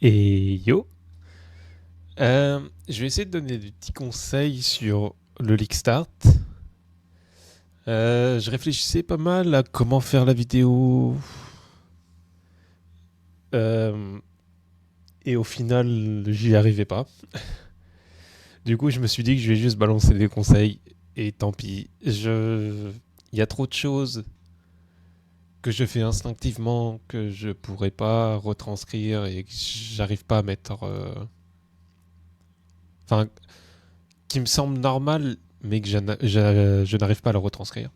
Et yo, je vais essayer de donner des petits conseils sur le League Start. Je réfléchissais pas mal à comment faire la vidéo. Euh, et au final, j'y arrivais pas. Du coup, je me suis dit que je vais juste balancer des conseils. Et tant pis. Il y a trop de choses que je fais instinctivement que je pourrais pas retranscrire et que j'arrive pas à mettre. Enfin, qui me semble normal, mais que je n'arrive pas à le retranscrire.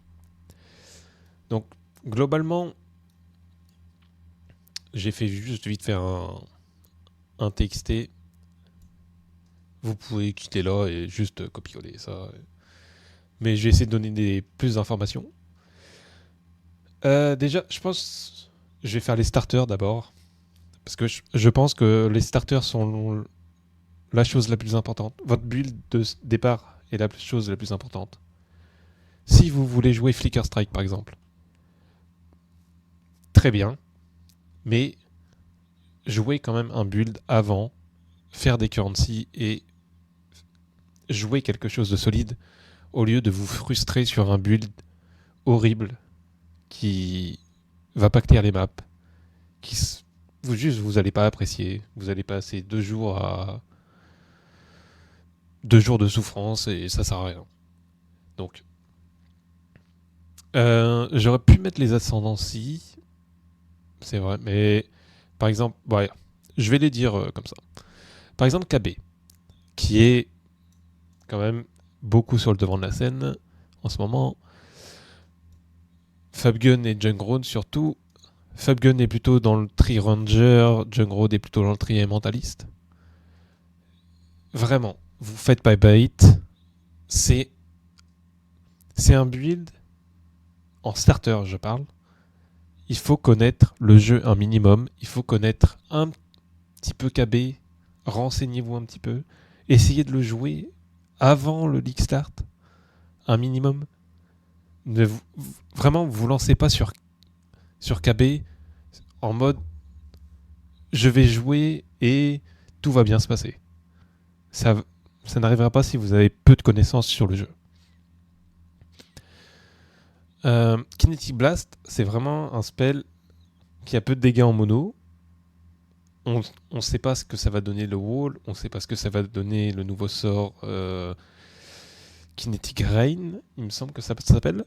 Donc, globalement, j'ai fait juste vite faire un TXT. Vous pouvez quitter là et juste copier-coller ça. Mais j'ai essayé de donner plus d'informations. Déjà, je pense je vais faire les starters d'abord. Parce que je pense que les starters sont la chose la plus importante. Votre build de départ est la chose la plus importante. Si vous voulez jouer Flicker Strike par exemple, très bien. Mais jouez quand même un build avant, faire des currency et jouer quelque chose de solide au lieu de vous frustrer sur un build horrible qui va pas clear les maps, qui vous allez pas apprécier, vous allez passer 2 jours de souffrance et ça sert à rien. Donc j'aurais pu mettre les ascendancies, c'est vrai, mais par exemple, ouais, je vais les dire comme ça. Par exemple KB, qui est quand même beaucoup sur le devant de la scène en ce moment. Fabgun et Jungroad surtout. Fabgun est plutôt dans le tri ranger, Jungroad est plutôt dans le tri mentaliste. Vraiment, vous faites pas bait. C'est un build en starter, je parle. Il faut connaître le jeu un minimum. Il faut connaître un petit peu KB. Renseignez-vous un petit peu. Essayez de le jouer avant le League Start. Un minimum. Vraiment, vous lancez pas sur KB en mode je vais jouer et tout va bien se passer. Ça n'arrivera pas si vous avez peu de connaissances sur le jeu. Kinetic Blast, c'est vraiment un spell qui a peu de dégâts en mono. On ne sait pas ce que ça va donner le wall, on ne sait pas ce que ça va donner le nouveau sort Kinetic Rain, il me semble que ça s'appelle.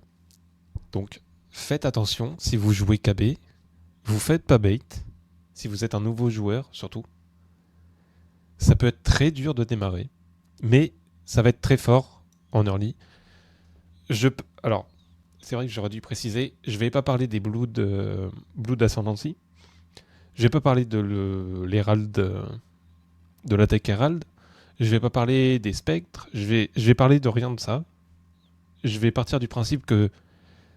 Donc faites attention si vous jouez KB, vous faites pas bait. Si vous êtes un nouveau joueur, surtout, ça peut être très dur de démarrer, mais ça va être très fort en early. Alors, c'est vrai que j'aurais dû préciser, je vais pas parler des Blood Ascendancy. Je vais pas parler de l'Herald, de l'attaque Herald. Je vais pas parler des spectres. Je vais parler de rien de ça. Je vais partir du principe que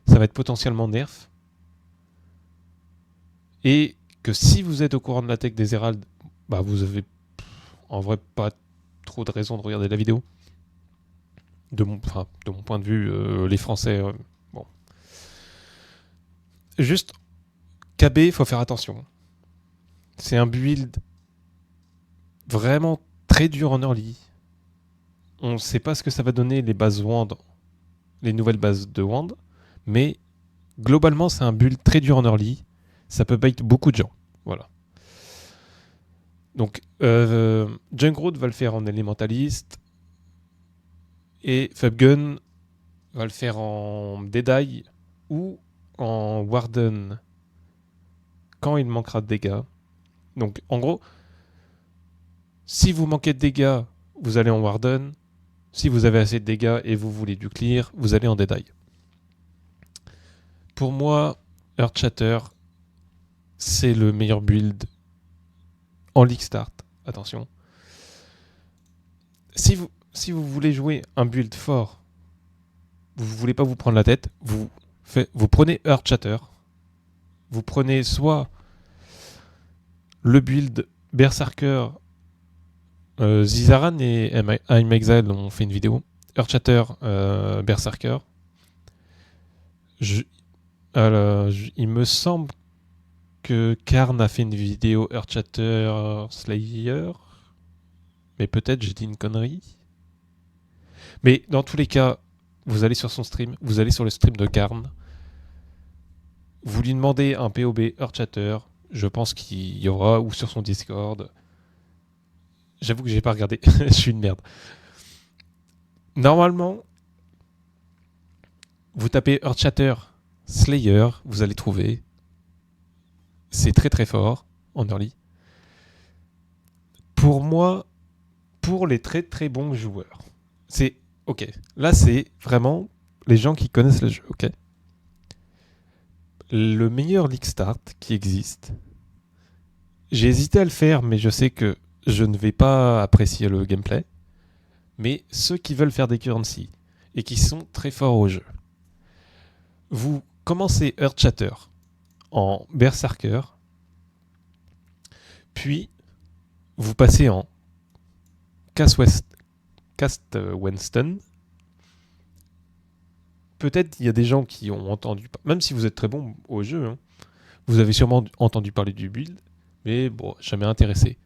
ça va être potentiellement nerf. Et que si vous êtes au courant de l'attaque des Herald, bah vous avez en vrai pas trop de raison de regarder la vidéo. De mon point de vue, les Français, bon. Juste, KB, faut faire attention. C'est un build vraiment très dur en early. On ne sait pas ce que ça va donner les bases Wand, les nouvelles bases de Wand, mais globalement c'est un build très dur en early. Ça peut bait beaucoup de gens. Voilà. Donc Junkroad va le faire en élémentaliste et Fabgun va le faire en Deadeye ou en Warden quand il manquera de dégâts. Donc en gros, si vous manquez de dégâts, vous allez en Warden. Si vous avez assez de dégâts et vous voulez du clear, vous allez en Deadeye. Pour moi, Earthshatter, c'est le meilleur build en League Start. Attention. Si vous voulez jouer un build fort, vous ne voulez pas vous prendre la tête, vous prenez Earthshatter. Vous prenez soit le build Berserker. Zizaran et I'm Exile ont fait une vidéo. Earthshatter, Berserker. Il me semble que Karn a fait une vidéo Earthshatter Slayer. Mais peut-être j'ai dit une connerie. Mais dans tous les cas, vous allez sur son stream, vous allez sur le stream de Karn. Vous lui demandez un POB Earthshatter. Je pense qu'il y aura, ou sur son Discord. J'avoue que j'ai pas regardé. Je suis une merde. Normalement, vous tapez Earthshatter Slayer, vous allez trouver. C'est très très fort en early. Pour moi, pour les très très bons joueurs, c'est ok. Là, c'est vraiment les gens qui connaissent le jeu, ok. Le meilleur League Start qui existe. J'ai hésité à le faire, mais je sais que je ne vais pas apprécier le gameplay. Mais ceux qui veulent faire des currency et qui sont très forts au jeu, vous commencez Earthshatter en Berserker, puis vous passez en Cast Winston. Peut-être il y a des gens qui ont entendu, même si vous êtes très bon au jeu, hein, vous avez sûrement entendu parler du build, mais bon, jamais intéressé.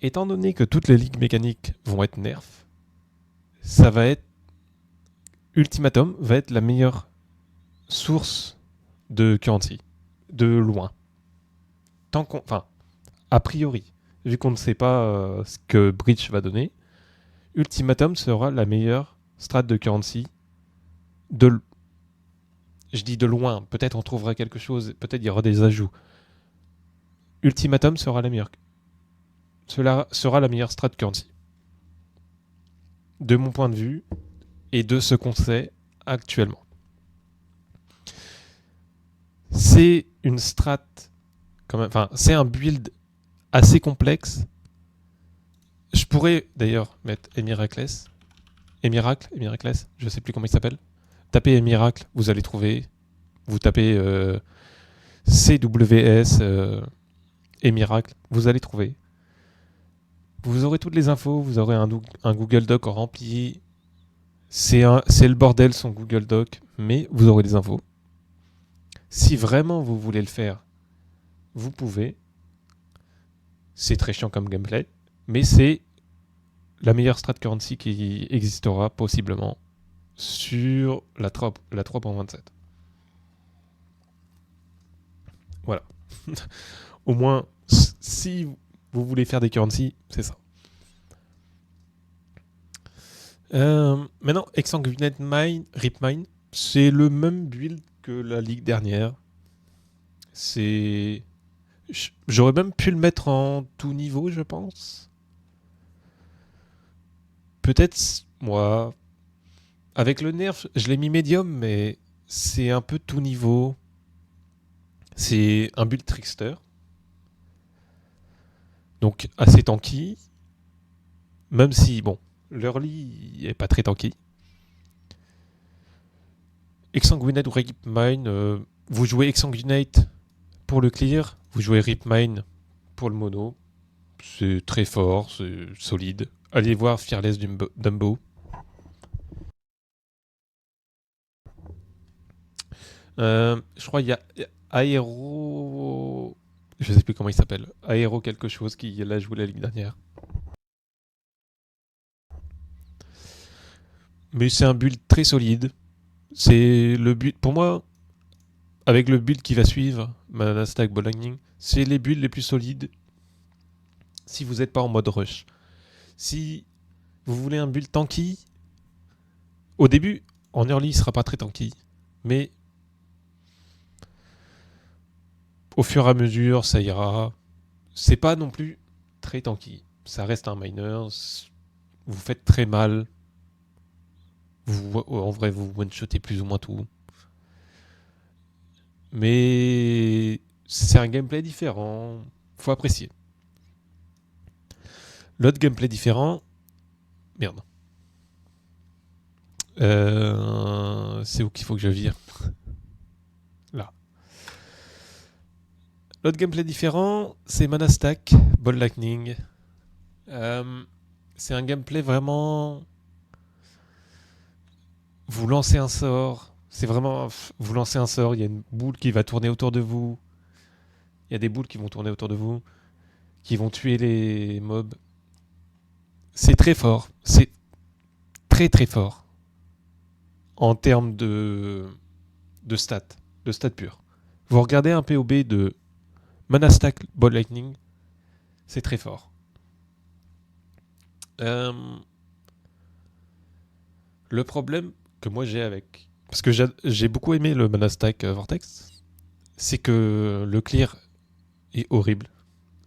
Étant donné que toutes les ligues mécaniques vont être nerf, ça va être Ultimatum va être la meilleure source de currency, de loin. Enfin, a priori, vu qu'on ne sait pas ce que Breach va donner, Ultimatum sera la meilleure strat de currency je dis de loin, peut-être on trouvera quelque chose, peut-être il y aura des ajouts. Ultimatum sera la meilleure. Cela sera la meilleure strat currency. De mon point de vue et de ce qu'on sait actuellement. C'est une strat, quand même, enfin, c'est un build assez complexe. Je pourrais d'ailleurs mettre Emiracles, je sais plus comment il s'appelle. Tapez Emiracle, vous allez trouver. Vous tapez CWS Emiracle, vous allez trouver. Vous aurez toutes les infos, vous aurez un Google Doc rempli. C'est le bordel son Google Doc, mais vous aurez des infos. Si vraiment vous voulez le faire, vous pouvez. C'est très chiant comme gameplay, mais c'est la meilleure strat currency qui existera possiblement sur la 3.27. Voilà. Au moins, si vous voulez faire des currency, c'est ça. Maintenant, Exsanguinate Mine, Rip Mine, c'est le même build que la ligue dernière. J'aurais même pu le mettre en tout niveau, je pense. Peut-être, moi, avec le nerf, je l'ai mis médium, mais c'est un peu tout niveau. C'est un build trickster. Donc assez tanky. Même si, bon, l'early est pas très tanky. Exsanguinate ou Rip Mine, vous jouez Exsanguinate pour le clear, vous jouez Rip Mine pour le mono. C'est très fort, c'est solide. Allez voir Fearless Dumbo. Je crois qu'il y a Aero... Je sais plus comment il s'appelle. Aero quelque chose qui l'a joué la ligue dernière. Mais c'est un build très solide. C'est le build... Pour moi, avec le build qui va suivre, Mana Stack Ball Lightning, c'est les builds les plus solides si vous n'êtes pas en mode rush. Si vous voulez un build tanky, au début, en early, il sera pas très tanky. Mais au fur et à mesure, ça ira. C'est pas non plus très tanky. Ça reste un miner. Vous faites très mal. En vrai, vous one-shotez plus ou moins tout. Mais c'est un gameplay différent. Faut apprécier. L'autre gameplay différent... Merde. C'est où qu'il faut que je vire. Là. L'autre gameplay différent, c'est Mana Stack, Ball Lightning. C'est un gameplay vraiment... Vous lancez un sort, C'est vraiment, vous lancez un sort, il y a une boule qui va tourner autour de vous. Il y a des boules qui vont tourner autour de vous, qui vont tuer les mobs. C'est très fort. C'est très très fort en termes de stats, de stats purs. Vous regardez un POB de Mana Stack Ball Lightning, c'est très fort. Le problème que moi j'ai avec... Parce que j'ai beaucoup aimé le Mana Stack Vortex, c'est que le clear est horrible,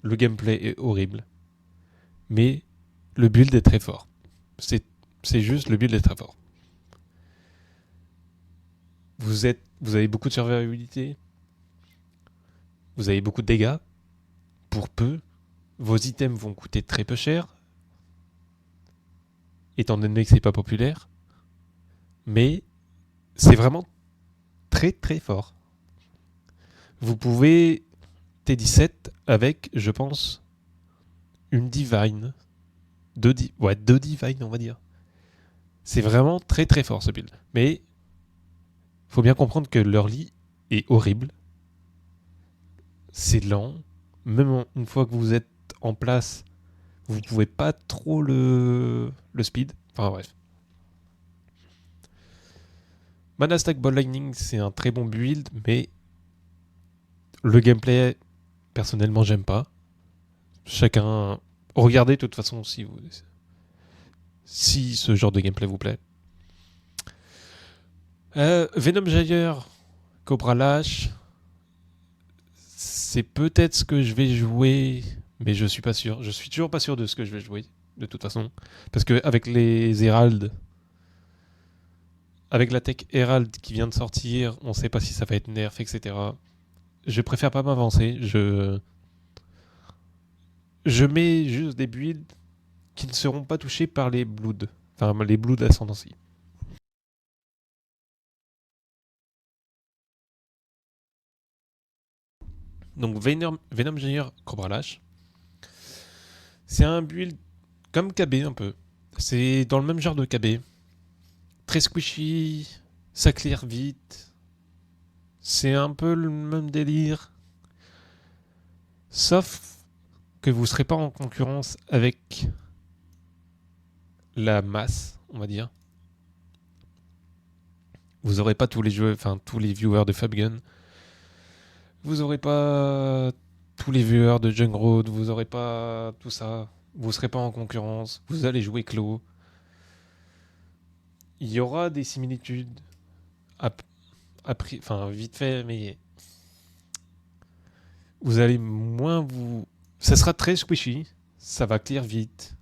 le gameplay est horrible, mais le build est très fort. C'est juste, le build est très fort. Vous avez beaucoup de survivabilité, vous avez beaucoup de dégâts, pour peu, vos items vont coûter très peu cher, étant donné que c'est pas populaire, mais c'est vraiment très très fort. Vous pouvez T17 avec, je pense, une Divine. Deux Divine, on va dire. C'est vraiment très très fort ce build. Mais faut bien comprendre que l'early est horrible. C'est lent. Même une fois que vous êtes en place, vous pouvez pas trop le speed. Enfin bref. Mana Stack Ball Lightning, c'est un très bon build, mais le gameplay, personnellement, j'aime pas. Chacun... Regardez de toute façon si ce genre de gameplay vous plaît. Venom Jaeger, Cobra Lash, c'est peut-être ce que je vais jouer, mais je suis pas sûr. Je suis toujours pas sûr de ce que je vais jouer, de toute façon. Parce que avec les Herald, avec la tech Herald qui vient de sortir, on sait pas si ça va être nerf, etc. Je préfère pas m'avancer. Je mets juste des builds qui ne seront pas touchés par les Blood. Enfin, les Blood Ascendancy. Donc Venom Jaeger, Cobra Lash. C'est un build comme KB un peu. C'est dans le même genre de KB. Très squishy, ça clear vite. C'est un peu le même délire. Sauf que vous ne serez pas en concurrence avec la masse, on va dire. Vous n'aurez pas tous les joueurs, enfin tous les viewers de Fabgun. Vous n'aurez pas tous les viewers de Jungroad. Vous n'aurez pas tout ça. Vous ne serez pas en concurrence. Vous allez jouer clos. Il y aura des similitudes, enfin vite fait, mais vous allez moins vous... Ça sera très squishy. Ça va clear vite.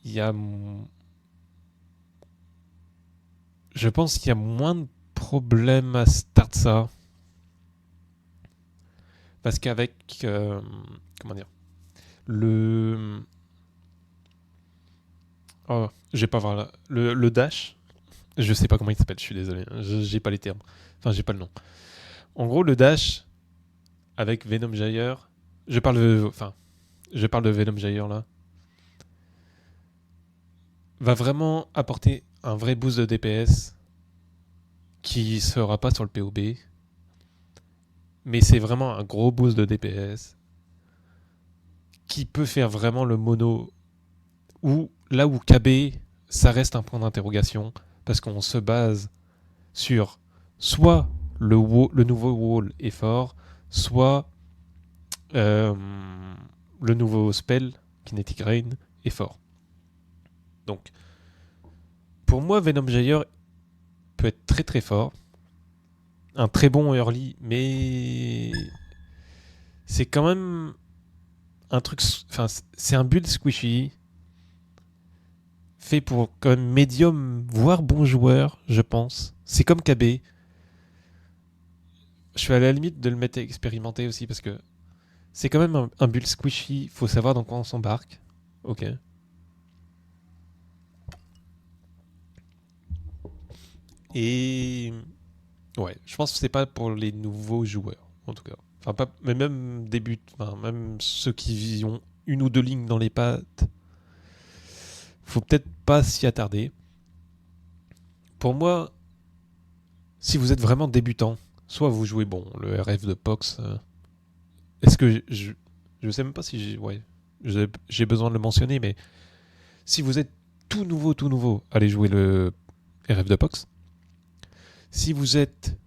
Il y a... Je pense qu'il y a moins de problèmes à start ça. Parce qu'avec... comment dire Le... Oh, j'ai pas voir là. Le dash, je sais pas comment il s'appelle, je suis désolé. J'ai pas les termes. Enfin, j'ai pas le nom. En gros, le dash, avec Venom Jaeger... Je parle de Venom Jaeger là. Va vraiment apporter un vrai boost de DPS qui sera pas sur le POB. Mais c'est vraiment un gros boost de DPS qui peut faire vraiment le mono. Ou là où KB, ça reste un point d'interrogation parce qu'on se base sur soit le nouveau wall est fort, soit le nouveau spell, Kinetic Rain, est fort. Donc, pour moi, Venom Jaeger peut être très très fort. Un très bon early, mais c'est quand même un truc. Enfin, c'est un build squishy fait pour quand même médium, voire bon joueur, je pense. C'est comme KB. Je suis à la limite de le mettre expérimenté aussi parce que c'est quand même un build squishy. Faut savoir dans quoi on s'embarque. Ok. Et ouais, je pense que c'est pas pour les nouveaux joueurs, en tout cas. Enfin, pas, mais même enfin, même ceux qui ont une ou deux lignes dans les pattes, faut peut-être pas s'y attarder. pour moi, si vous êtes vraiment débutant, soit vous jouez le RF de Pox. Est-ce que je sais même pas si j'ai besoin de le mentionner, mais si vous êtes tout nouveau, allez jouer le RF de Pox. Si vous êtes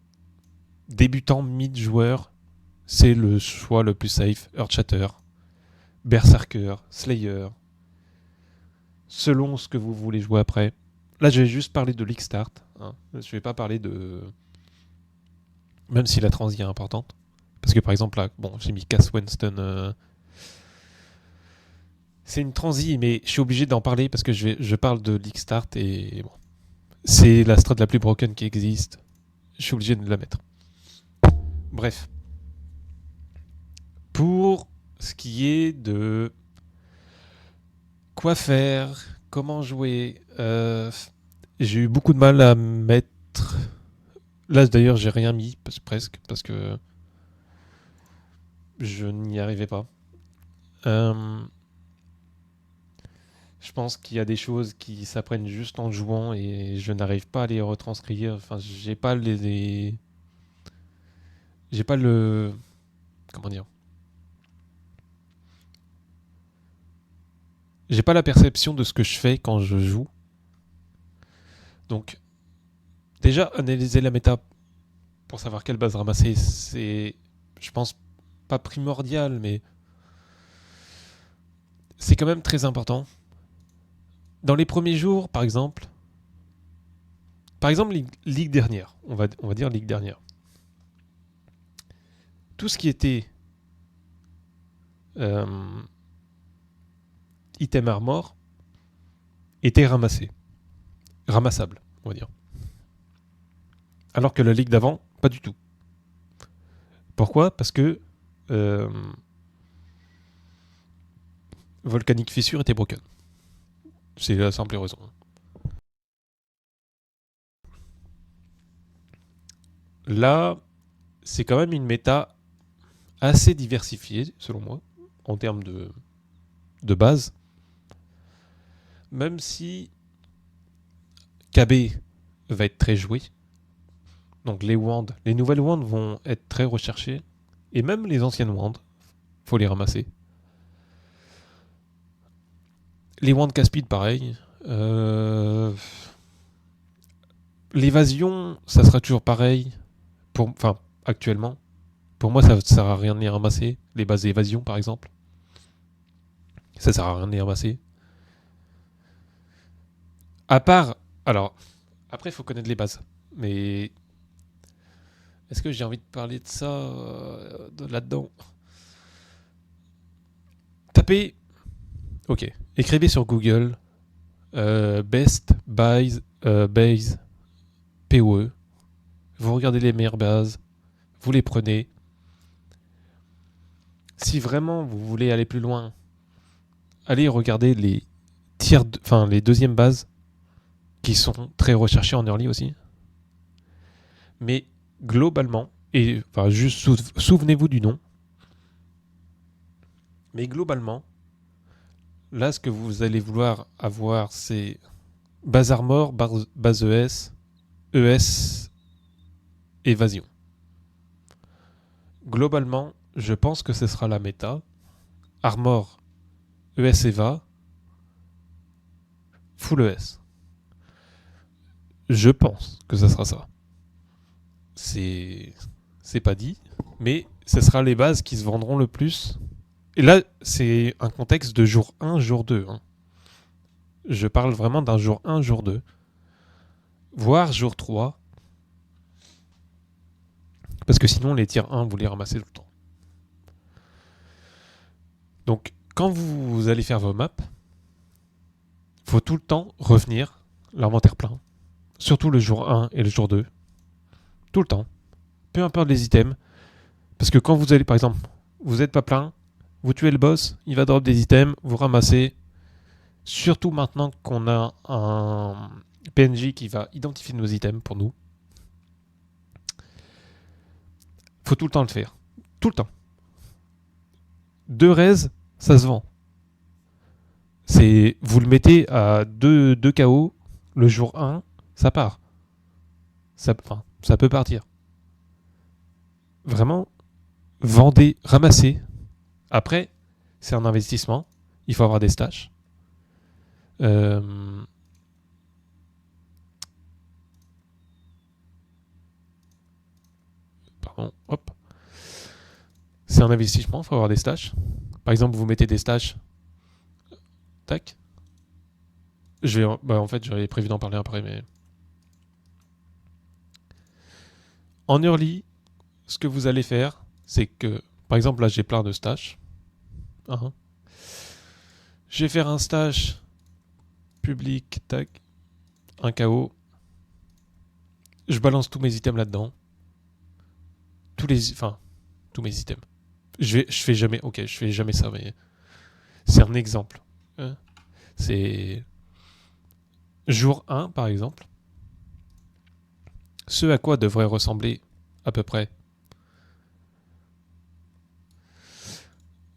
débutant, mid-joueur, c'est le choix le plus safe. Earthshatter, Berserker, Slayer, selon ce que vous voulez jouer après. Là, je vais juste parler de League Start. Hein. Je vais pas parler de... Même si la transi est importante. Parce que par exemple, là, j'ai mis Cass Winston. C'est une transi, mais je suis obligé d'en parler parce que je parle de League Start et bon. C'est la strat la plus broken qui existe. Je suis obligé de la mettre. Bref. Pour ce qui est de quoi faire, comment jouer, j'ai eu beaucoup de mal à mettre... Là d'ailleurs j'ai rien mis, presque, parce que je n'y arrivais pas. Je pense qu'il y a des choses qui s'apprennent juste en jouant et je n'arrive pas à les retranscrire. Enfin, j'ai pas j'ai pas le... Comment dire? J'ai pas la perception de ce que je fais quand je joue. Donc, déjà, analyser la méta pour savoir quelle base ramasser, c'est, je pense, pas primordial, mais c'est quand même très important. Dans les premiers jours, par exemple, Ligue dernière, on va dire Ligue dernière. Tout ce qui était item armor était ramassable, on va dire. Alors que la ligue d'avant, pas du tout. Pourquoi ? Parce que Volcanic Fissure était broken. C'est la simple raison. Là, c'est quand même une méta assez diversifiée, selon moi, en termes de base. Même si KB va être très joué. Donc les nouvelles wands vont être très recherchées. Et même les anciennes wands, faut les ramasser. Les wands Caspid, pareil. L'évasion, ça sera toujours pareil. Actuellement. Pour moi, ça ne sert à rien de les ramasser. Les bases d'évasion, par exemple. Ça sert à rien de les ramasser. À part... Alors, après, il faut connaître les bases. Mais... Est-ce que j'ai envie de parler de ça là-dedans ? Tapez... Ok. Écrivez sur Google Best Buys Base PoE. Vous regardez les meilleures bases. Vous les prenez. Si vraiment vous voulez aller plus loin, allez regarder les les deuxièmes bases qui sont très recherchées en early aussi. Mais globalement, juste souvenez-vous du nom. Mais globalement, là, ce que vous allez vouloir avoir, c'est base armor, base ES, évasion. Globalement, je pense que ce sera la méta. Armor, ES Eva, full ES. Je pense que ça sera ça. C'est pas dit, mais ce sera les bases qui se vendront le plus. Et là, c'est un contexte de jour 1, jour 2. Hein. Je parle vraiment d'un jour 1, jour 2. Voire jour 3. Parce que sinon, les tiers 1, vous les ramassez tout le temps. Donc, quand vous allez faire vos maps, il faut tout le temps revenir l'inventaire plein. Surtout le jour 1 et le jour 2. Tout le temps. Peu importe les items. Parce que quand vous allez, par exemple, vous n'êtes pas plein, vous tuez le boss, il va drop des items, vous ramassez. Surtout maintenant qu'on a un PNJ qui va identifier nos items pour nous. Faut tout le temps le faire. Tout le temps. 2 res, ça se vend. Vous le mettez à 2 KO, le jour 1, ça part. ça peut partir. Vraiment, vendez, ramassez. Après, c'est un investissement. Il faut avoir des stages. Pardon, hop. C'est un investissement, il faut avoir des stages. Par exemple, vous mettez des stages. Tac. En fait, j'avais prévu d'en parler après, mais... En early, ce que vous allez faire, c'est que, par exemple, là, j'ai plein de stages. Je vais faire un stage public, tac, un KO. Je balance tous mes items là-dedans. Tous mes items. Je fais jamais ça, mais c'est un exemple. C'est jour 1, par exemple. Ce à quoi devrait ressembler à peu près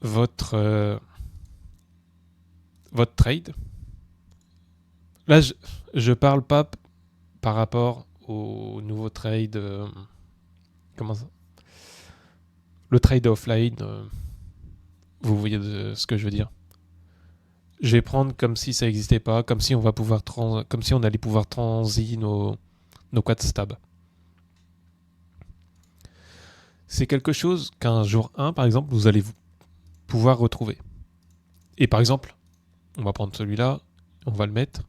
votre trade. Là, je parle pas par rapport au nouveau trade. Comment ça ? Le trade offline. Vous voyez ce que je veux dire. Je vais prendre comme si ça n'existait pas, comme si on allait pouvoir transi nos quad stab. C'est quelque chose qu'un jour 1, par exemple, vous allez pouvoir retrouver. Et par exemple, on va prendre celui-là, on va le mettre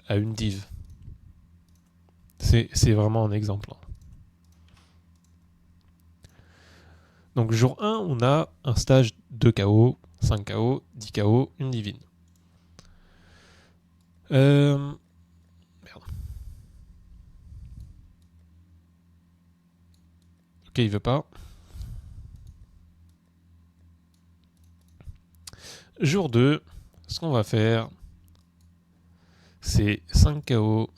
à une div. C'est vraiment un exemple. Donc jour 1, on a un stage 2 KO, 5 KO, 10 KO, une divine. Merde. Ok, il veut pas. Jour 2, ce qu'on va faire, c'est 5 KO,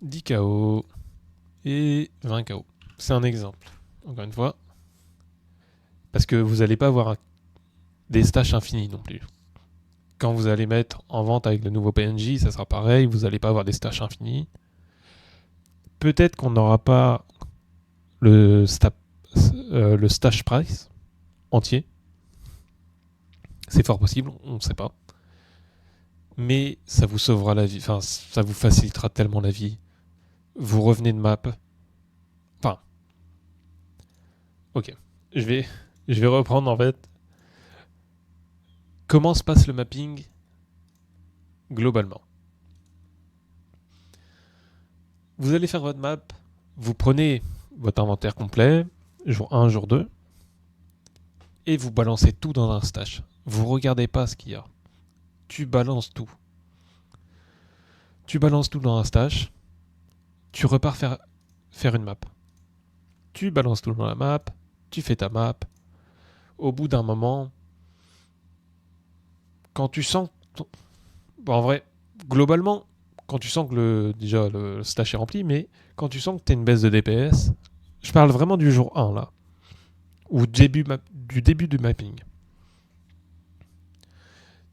10 KO et 20 KO. C'est un exemple, encore une fois. Parce que vous n'allez pas avoir des stages infinis non plus. Quand vous allez mettre en vente avec le nouveau PNJ, ça sera pareil, vous n'allez pas avoir des stages infinis. Peut-être qu'on n'aura pas le stage price entier. C'est fort possible, on ne sait pas. Mais ça vous sauvera la vie, enfin, ça vous facilitera tellement la vie. Vous revenez de map. Enfin, ok. Je vais reprendre en fait. Comment se passe le mapping globalement. Vous allez faire votre map, vous prenez votre inventaire complet, jour 1, jour 2, et vous balancez tout dans un stash. Vous regardez pas ce qu'il y a. Tu balances tout. Tu balances tout dans un stash, tu repars faire une map. Tu balances tout dans la map, tu fais ta map. Au bout d'un moment, quand tu sens... Bon, en vrai, globalement, quand tu sens que le stash est rempli, mais quand tu sens que tu as une baisse de DPS, je parle vraiment du jour 1 là, ou du début du mapping.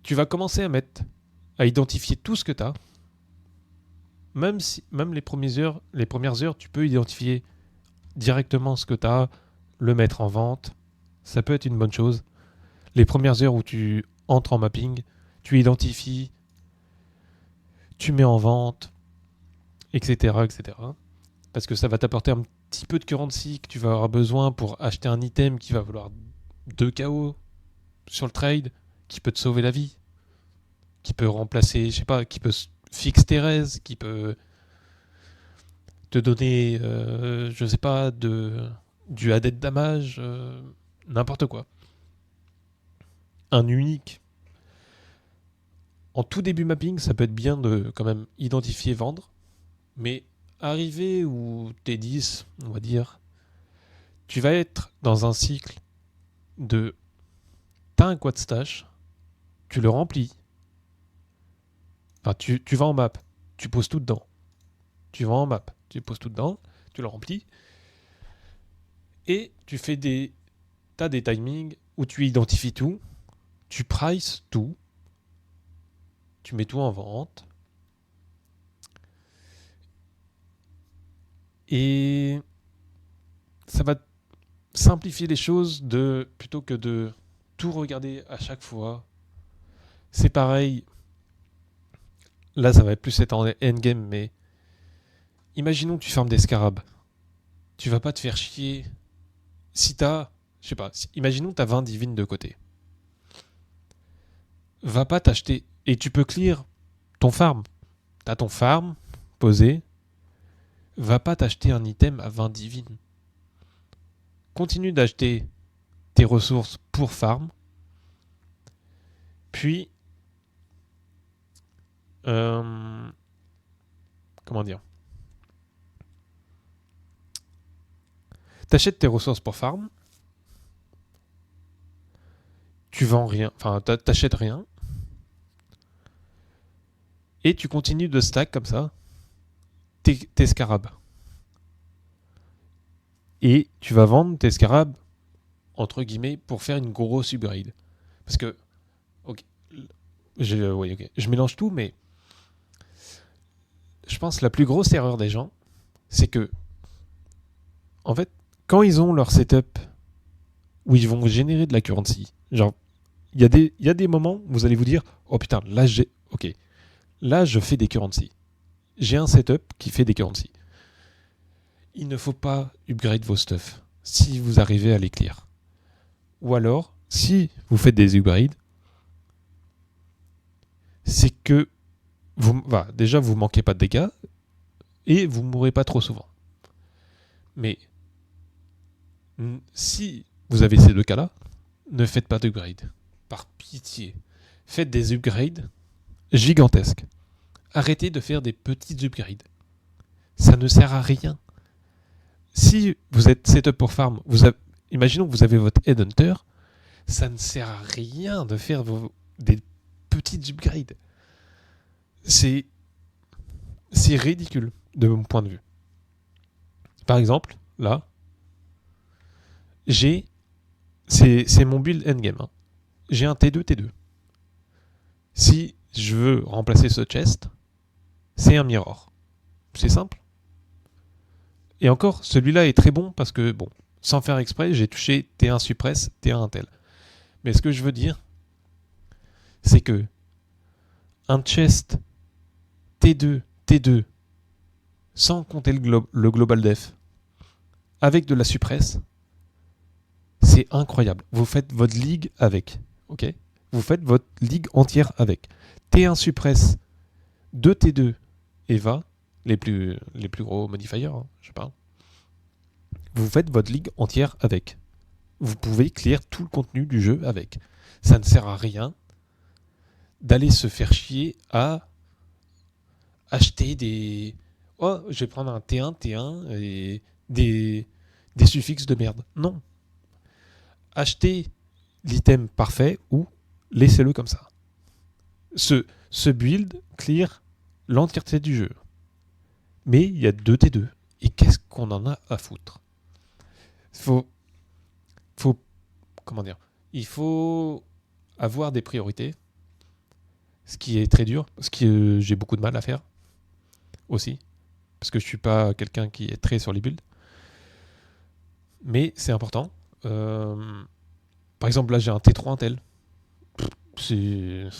Tu vas commencer à identifier tout ce que tu as. Même les premières heures, tu peux identifier directement ce que tu as, le mettre en vente. Ça peut être une bonne chose. Les premières heures où tu entres en mapping, tu identifies, tu mets en vente, etc., etc. Parce que ça va t'apporter un petit peu de currency que tu vas avoir besoin pour acheter un item qui va valoir 2 KO sur le trade, qui peut te sauver la vie, qui peut remplacer, je sais pas, qui peut fixer tes raises, qui peut te donner, je sais pas, du added damage, n'importe quoi. Un unique. En tout début mapping, ça peut être bien de quand même identifier, vendre, mais arriver où t'es 10, on va dire, tu vas être dans un cycle de t'as un quad stash, tu le remplis, enfin tu vas en map, tu poses tout dedans, tu vas en map, tu poses tout dedans, tu le remplis, et tu fais t'as des timings où tu identifies tout, tu prices tout, tu mets tout en vente, Et ça va simplifier les choses plutôt que de tout regarder à chaque fois. C'est pareil. Là, ça va plus être en endgame, mais imaginons que tu farmes des scarabs. Tu vas pas te faire chier. Si t'as, je sais pas, imaginons que t'as 20 divines de côté. Va pas t'acheter. Et tu peux clear ton farm. T'as ton farm posé. Va pas t'acheter un item à 20 divines. Continue d'acheter tes ressources pour farm. Puis, comment dire, t'achètes tes ressources pour farm. Tu vends rien, enfin t'achètes rien. Et tu continues de stack comme ça tes scarabs. Et tu vas vendre tes scarabs, entre guillemets, pour faire une grosse upgrade. Parce que, ok, je mélange tout, mais je pense que la plus grosse erreur des gens, c'est que, en fait, quand ils ont leur setup où ils vont générer de la currency, genre, il y a des moments où vous allez vous dire, oh putain, là je fais des currency. J'ai un setup qui fait des currency. Il ne faut pas upgrade vos stuff si vous arrivez à les clear. Ou alors, si vous faites des upgrades, c'est que déjà vous manquez pas de dégâts et vous mourrez pas trop souvent. Mais si vous avez ces deux cas-là, ne faites pas d'upgrade. Par pitié, faites des upgrades gigantesques. Arrêtez de faire des petits upgrades. Ça ne sert à rien. Si vous êtes setup pour farm, imaginons que vous avez votre headhunter, ça ne sert à rien de faire des petits upgrades. C'est ridicule de mon point de vue. Par exemple, là, c'est mon build endgame. Hein. J'ai un T2, T2. Si je veux remplacer ce chest, c'est un mirror. C'est simple. Et encore, celui-là est très bon parce que, bon, sans faire exprès, j'ai touché T1 suppress, T1 intel. Mais ce que je veux dire, c'est que un chest T2, T2, sans compter le global def, avec de la suppress, c'est incroyable. Vous faites votre ligue avec, ok ? Vous faites votre ligue entière avec. T1 suppress, 2 T2 Eva, les plus gros modifiers, hein, je parle. Vous faites votre ligue entière avec. Vous pouvez clear tout le contenu du jeu avec. Ça ne sert à rien d'aller se faire chier à acheter des... Oh, je vais prendre un T1, T1 et des suffixes de merde. Non. Achetez l'item parfait ou laissez-le comme ça. Ce build clear l'entièreté du jeu. Mais il y a 2 T2. Et qu'est-ce qu'on en a à foutre ? Comment dire ? Il faut avoir des priorités. Ce qui est très dur. Ce que j'ai beaucoup de mal à faire. Aussi. Parce que je suis pas quelqu'un qui est très sur les builds. Mais c'est important. Par exemple, là, j'ai un T3 Intel. C'est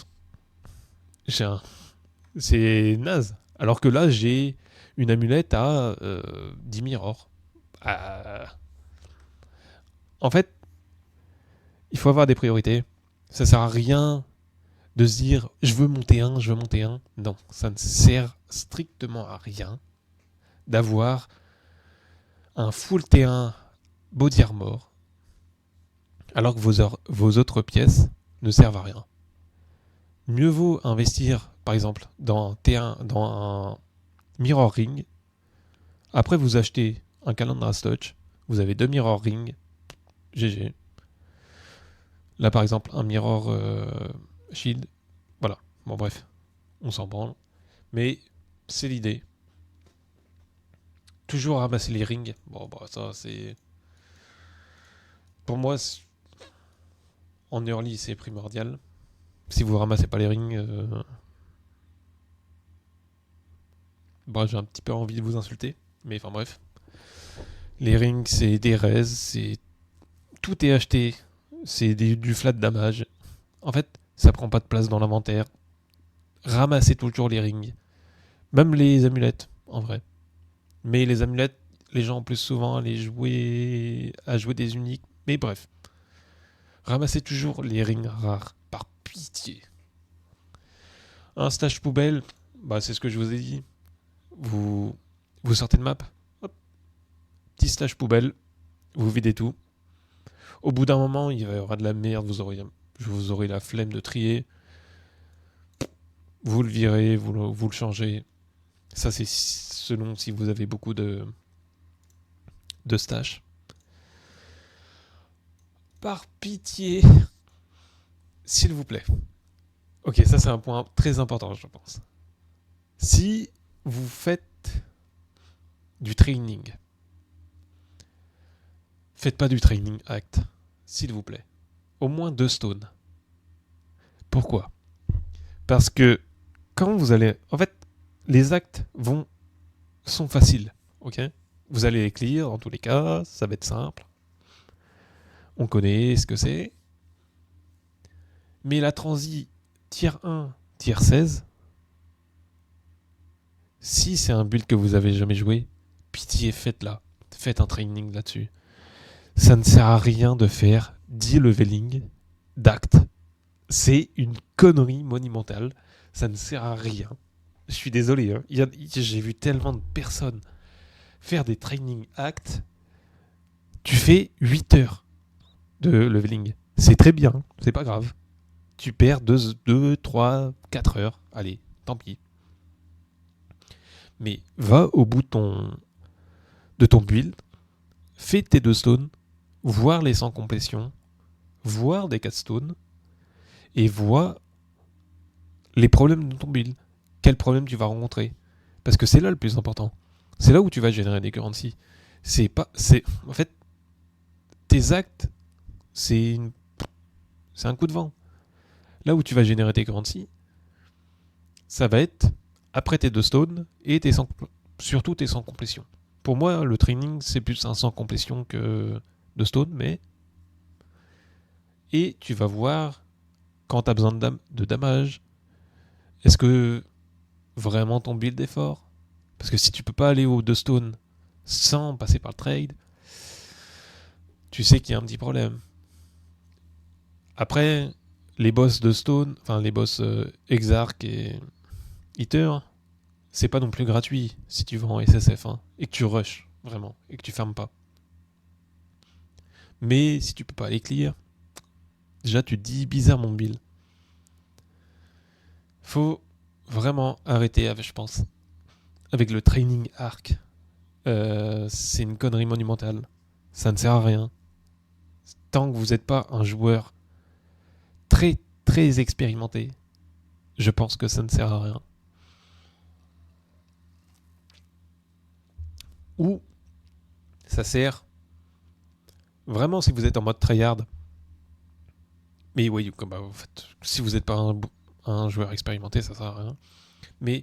naze. Alors que là, j'ai une amulette à 10 mirrors. En fait, il faut avoir des priorités. Ça sert à rien de se dire je veux monter un, je veux monter un. Non, ça ne sert strictement à rien d'avoir un full T1 body armor alors que vos autres pièces ne servent à rien. Mieux vaut investir, par exemple, dans un T1, dans un mirror ring. Après, vous achetez un Calandra Touch. Vous avez 2 mirror ring. GG. Là, par exemple, un mirror shield. Voilà. Bon, bref. On s'en branle. Mais c'est l'idée. Toujours ramasser les rings. Bon, bah, ça, c'est... Pour moi, en early, c'est primordial. Si vous ramassez pas les rings... Bah, j'ai un petit peu envie de vous insulter. Mais enfin, bref. Les rings, c'est des res, tout est acheté, c'est du flat damage. En fait, ça prend pas de place dans l'inventaire. Ramassez toujours les rings. Même les amulettes, en vrai. Mais les amulettes, les gens ont plus souvent à jouer des uniques. Mais bref, ramassez toujours les rings rares, par pitié. Un stage poubelle, bah c'est ce que je vous ai dit. Vous, vous sortez de map, hop, petit stage poubelle, vous videz tout. Au bout d'un moment, il y aura de la merde, vous aurez la flemme de trier. Vous le virez, vous le changez. Ça, c'est selon si vous avez beaucoup de stash. Par pitié, s'il vous plaît. Ok, ça c'est un point très important, je pense. Si vous faites du training, faites pas du training act, s'il vous plaît. Au moins 2 stones. Pourquoi ? Parce que quand vous allez... En fait, les actes sont faciles, ok ? Vous allez les clear, en tous les cas, ça va être simple. On connaît ce que c'est. Mais la transi tier 1, tier 16, si c'est un build que vous avez jamais joué, pitié, faites-la. Faites un training là-dessus. Ça ne sert à rien de faire 10 leveling d'actes. C'est une connerie monumentale. Ça ne sert à rien. Je suis désolé. Hein. J'ai vu tellement de personnes faire des training acts. Tu fais 8 heures de leveling. C'est très bien. C'est pas grave. Tu perds 2, 3, 4 heures. Allez, tant pis. Mais va au bout de ton build. Fais tes 2 stones. Voir les 100 complétions. Voir des 4 stones. Et vois les problèmes de ton build. Quels problèmes tu vas rencontrer. Parce que c'est là le plus important. C'est là où tu vas générer des currencies. En fait, tes actes, c'est un coup de vent. Là où tu vas générer tes currencies, ça va être après tes 2 stones et surtout tes 100 complétions. Pour moi, le training, c'est plus un 100 complétions que 2 stones, mais... Et tu vas voir quand tu as besoin de damage. Est-ce que vraiment ton build est fort ? Parce que si tu peux pas aller aux 2 stones sans passer par le trade, tu sais qu'il y a un petit problème. Après, les boss de stone, enfin les boss Exarch et Eater, c'est pas non plus gratuit si tu vas en SSF hein, et que tu rushes vraiment et que tu fermes pas. Mais si tu peux pas les clear, déjà tu te dis bizarre mon build. Faut vraiment arrêter avec, je pense, avec le training arc. C'est une connerie monumentale. Ça ne sert à rien. Tant que vous n'êtes pas un joueur très très expérimenté, je pense que ça ne sert à rien. Ou ça sert vraiment si vous êtes en mode tryhard. Mais oui, en fait, si vous n'êtes pas un joueur expérimenté, ça sert à rien. Mais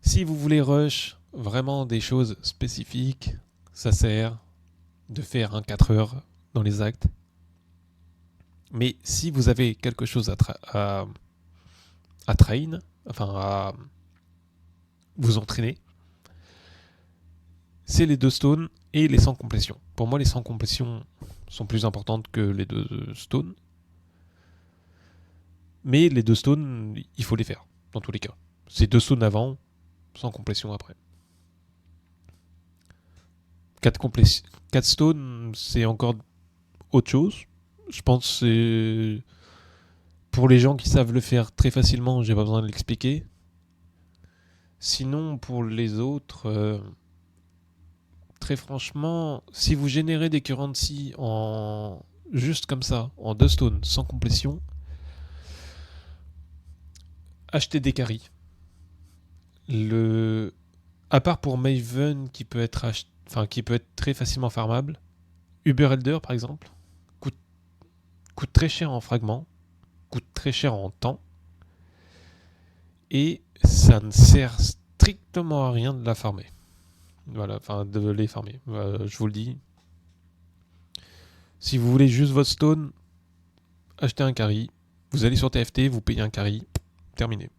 si vous voulez rush vraiment des choses spécifiques, ça sert de faire un 4 heures dans les actes. Mais si vous avez quelque chose à train, enfin à vous entraîner, c'est les 2 stones et les 100 complétions. Pour moi, les 100 complétions sont plus importantes que les 2 stones. Mais les 2 stones, il faut les faire, dans tous les cas. C'est 2 stones avant, 100 complétions après. 4 stones, c'est encore autre chose. Je pense que c'est... Pour les gens qui savent le faire très facilement, j'ai pas besoin de l'expliquer. Sinon, pour les autres, très franchement, si vous générez des currency juste comme ça, en 2 stones, sans complétion, achetez des carries. À part pour Maven qui peut être très facilement farmable, Uber Elder par exemple, coûte très cher en fragments, coûte très cher en temps, et ça ne sert strictement à rien de la farmer. Voilà, enfin de les farmer. Je vous le dis. Si vous voulez juste votre stone, achetez un carry. Vous allez sur TFT, vous payez un carry. Terminé.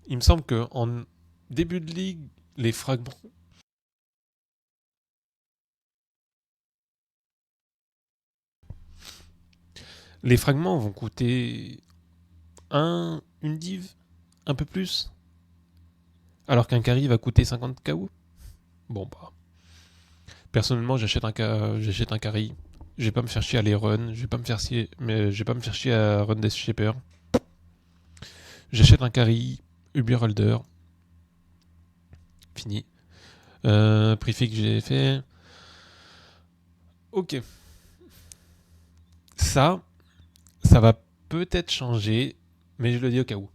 Il me semble que en début de ligue, les fragments. Les fragments vont coûter une div, un peu plus. Alors qu'un carry va coûter 50 KO. Bon bah. Personnellement, j'achète un carry. Je vais pas me faire chier à les run. Je vais pas me faire chier à run Death Shaper. J'achète un carry, Uber Holder. Fini. Prefix j'ai fait. Ok. Ça va peut-être changer, mais je le dis au cas où.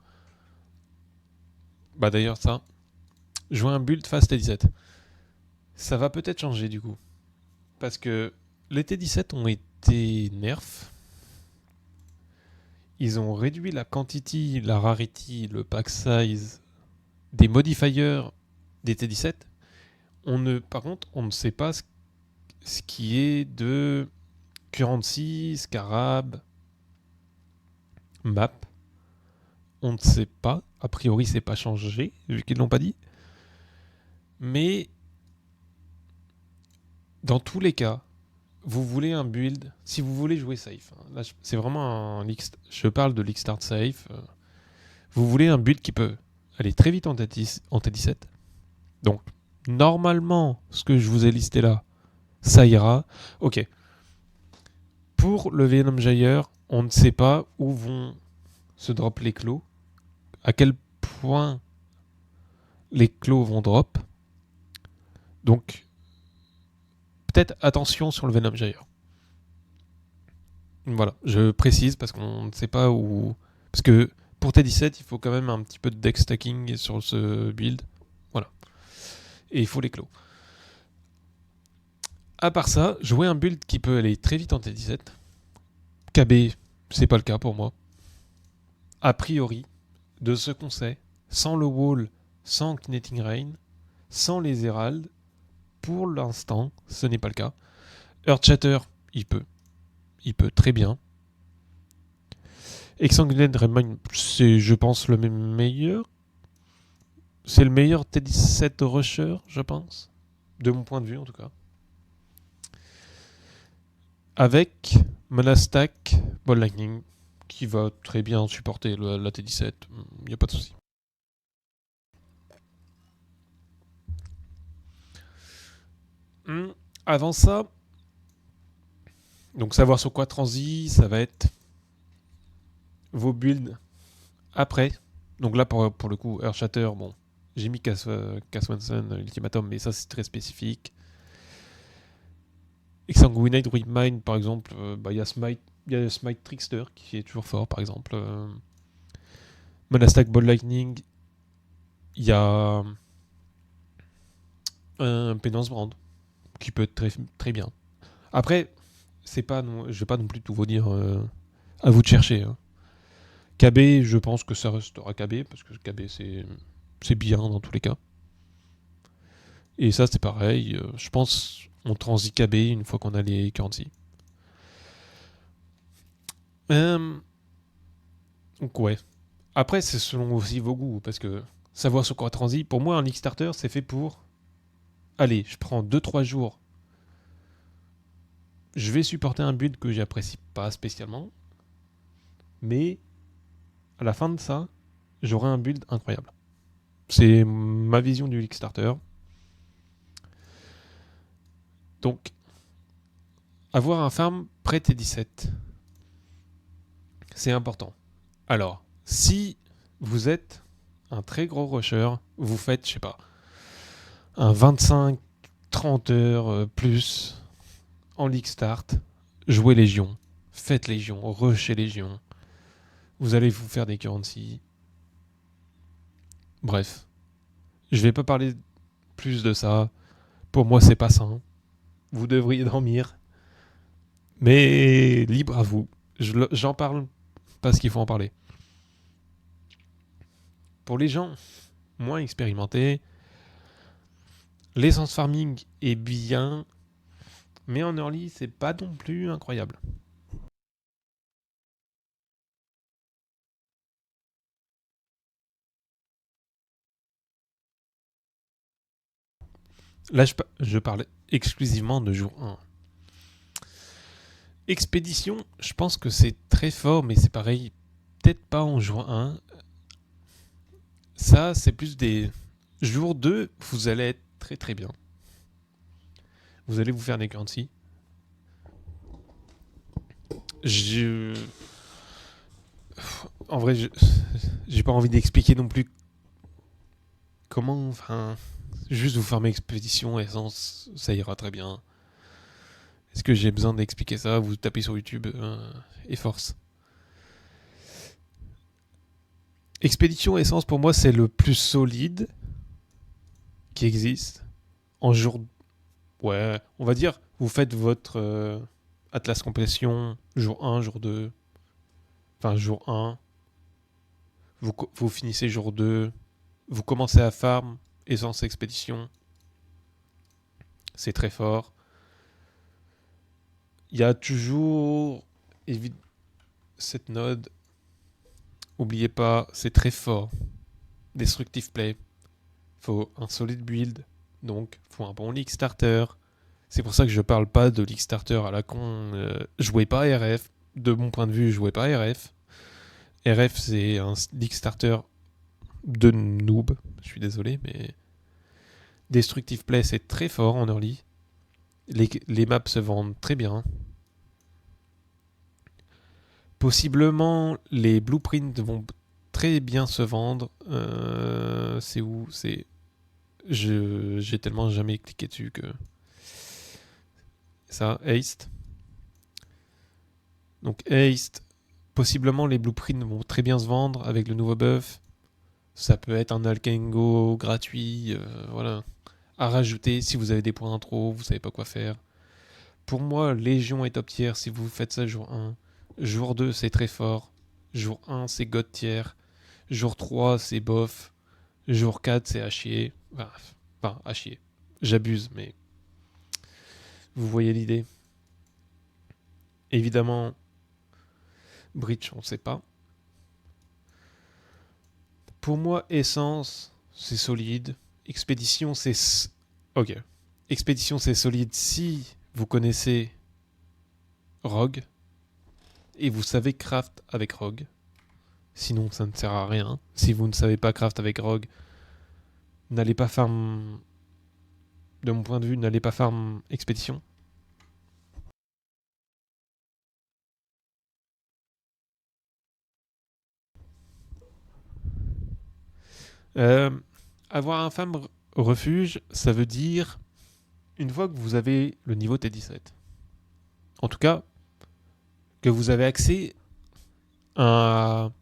Bah d'ailleurs ça, jouer un build face T17. Ça va peut-être changer du coup. Parce que les T17 ont été nerfs. Ils ont réduit la quantity, la rarity, le pack size des modifiers des T17. Par contre, on ne sait pas ce qui est de currency, scarab, map. On ne sait pas. A priori, c'est pas changé, vu qu'ils l'ont pas dit. Mais dans tous les cas, vous voulez un build, si vous voulez jouer safe, hein, là c'est vraiment je parle de League Start safe, vous voulez un build qui peut aller très vite en T17. Donc, normalement, ce que je vous ai listé là, ça ira. Ok. Pour le Venom Jair, on ne sait pas où vont se drop les clos, à quel point les clos vont drop. Donc, peut-être attention sur le Venom Jair. Voilà, je précise parce qu'on ne sait pas où. Parce que pour T17, il faut quand même un petit peu de deck stacking sur ce build. Voilà. Et il faut les clos. À part ça, jouer un build qui peut aller très vite en T17. KB, c'est pas le cas pour moi. A priori, de ce qu'on sait, sans le wall, sans Kinetic Rain, sans les Herald, pour l'instant, ce n'est pas le cas. Earthshatter, il peut. Il peut très bien. Exsanguinate Redmine, c'est, je pense, le meilleur. C'est le meilleur T17 rusher, je pense. De mon point de vue, en tout cas. Avec Monastack Ball Lightning, qui va très bien supporter la T17. Il n'y a pas de souci. Avant ça, donc savoir sur quoi transi, ça va être vos builds après. Donc là, pour le coup, Earthshatter, bon, j'ai mis Cass Swanson, Ultimatum, mais ça c'est très spécifique. Exsanguinate Redmine, par exemple, il y a Smite Trickster qui est toujours fort, par exemple. Monastack Ball Lightning, il y a un Penance Brand qui peut être très, très bien. Après, je vais pas non plus tout vous dire à vous de chercher. Hein. KB, je pense que ça restera KB, parce que KB c'est bien dans tous les cas. Et ça c'est pareil, je pense on transit KB une fois qu'on a les currency. Donc ouais. Après c'est selon aussi vos goûts, parce que savoir sur quoi transit, pour moi un League Starter c'est fait pour... Allez, je prends 2-3 jours. Je vais supporter un build que j'apprécie pas spécialement. Mais à la fin de ça, j'aurai un build incroyable. C'est ma vision du League Starter. Donc, avoir un farm prêt T17, c'est important. Alors, si vous êtes un très gros rusher, vous faites, je sais pas, un 25-30 heures plus en League Start, jouez Légion, faites Légion, rushez Légion. Vous allez vous faire des currency. Bref, je vais pas parler plus de ça. Pour moi, c'est pas sain. Vous devriez dormir. Mais libre à vous. J'en parle parce qu'il faut en parler. Pour les gens moins expérimentés, L'essence farming est bien, mais en early, c'est pas non plus incroyable. Là, je parle exclusivement de jour 1. Expédition, je pense que c'est très fort, mais c'est pareil, peut-être pas en jour 1. Ça, c'est plus des... Jour 2, vous allez être très très bien. Vous allez vous faire des currency. Je... En vrai, j'ai pas envie d'expliquer non plus comment... Enfin, juste vous farmer expédition, essence, ça ira très bien. Est-ce que j'ai besoin d'expliquer ça? Vous tapez sur YouTube et force. Expédition essence, pour moi, c'est le plus solide qui existe. En jour... Ouais, on va dire, vous faites votre Atlas Complétion, jour 1, jour 2. Enfin, jour 1. Vous finissez jour 2. Vous commencez à farm, essence expédition. C'est très fort. Il y a toujours cette node. Oubliez pas, c'est très fort. Destructive play. Faut un solide build. Donc, faut un bon League Starter. C'est pour ça que je parle pas de League Starter à la con. Jouez pas RF. De mon point de vue, jouez pas RF. RF, c'est un League Starter de noob. Je suis désolé, mais Destructive Play, c'est très fort en early. Les maps se vendent très bien. Possiblement, les blueprints vont très bien se vendre. C'est où? J'ai tellement jamais cliqué dessus que... Ça, Haste. Donc Haste, possiblement les blueprints vont très bien se vendre avec le nouveau buff. Ça peut être un Alkengo gratuit, voilà. À rajouter si vous avez des points intro, vous savez pas quoi faire. Pour moi, Légion est top tier si vous faites ça jour 1. Jour 2, c'est très fort. Jour 1, c'est God tier. Jour 3, c'est bof. Jour 4, c'est à chier. Enfin, à chier. J'abuse, mais vous voyez l'idée. Évidemment, Breach, on sait pas. Pour moi, Essence, c'est solide. Expédition, c'est... Ok. Expédition, c'est solide si vous connaissez Rogue et vous savez craft avec Rogue. Sinon, ça ne sert à rien. Si vous ne savez pas craft avec Rogue, n'allez pas farm... De mon point de vue, n'allez pas farm Expédition. Euh, avoir un farm refuge, ça veut dire une fois que vous avez le niveau T17. En tout cas, que vous avez accès à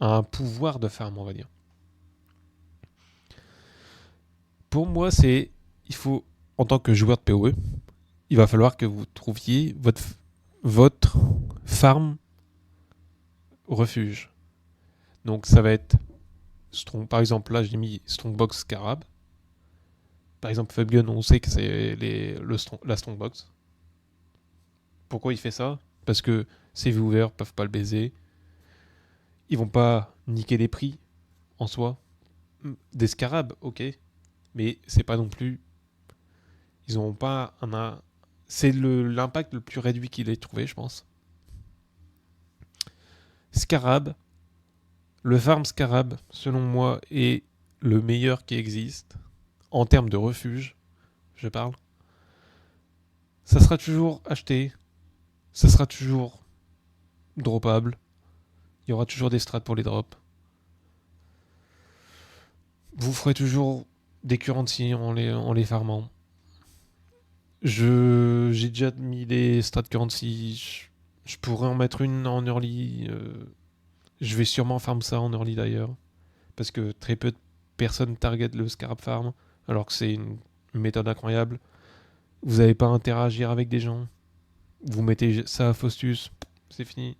un pouvoir de farm, on va dire. Pour moi, c'est... Il faut, en tant que joueur de PoE, il va falloir que vous trouviez votre farm refuge. Donc ça va être strong. Par exemple, là j'ai mis Strongbox Scarab. Par exemple, Fabgun, on sait que c'est la Strongbox. Pourquoi il fait ça? Parce que ces viewers peuvent pas le baiser. Ils vont pas niquer les prix en soi. Des Scarabs, ok. Mais c'est pas non plus. Ils n'ont pas un. C'est l'impact le plus réduit qu'il ait trouvé, je pense. Scarab, le farm Scarab, selon moi, est le meilleur qui existe en termes de refuge. Je parle. Ça sera toujours acheté, ça sera toujours droppable. Il y aura toujours des strats pour les drops. Vous ferez toujours des currency en les farmant. J'ai déjà mis des strats currency. Je pourrais en mettre une en early. Je vais sûrement farm ça en early d'ailleurs. Parce que très peu de personnes target le Scarab Farm. Alors que c'est une méthode incroyable. Vous n'avez pas à interagir avec des gens. Vous mettez ça à Faustus. C'est fini.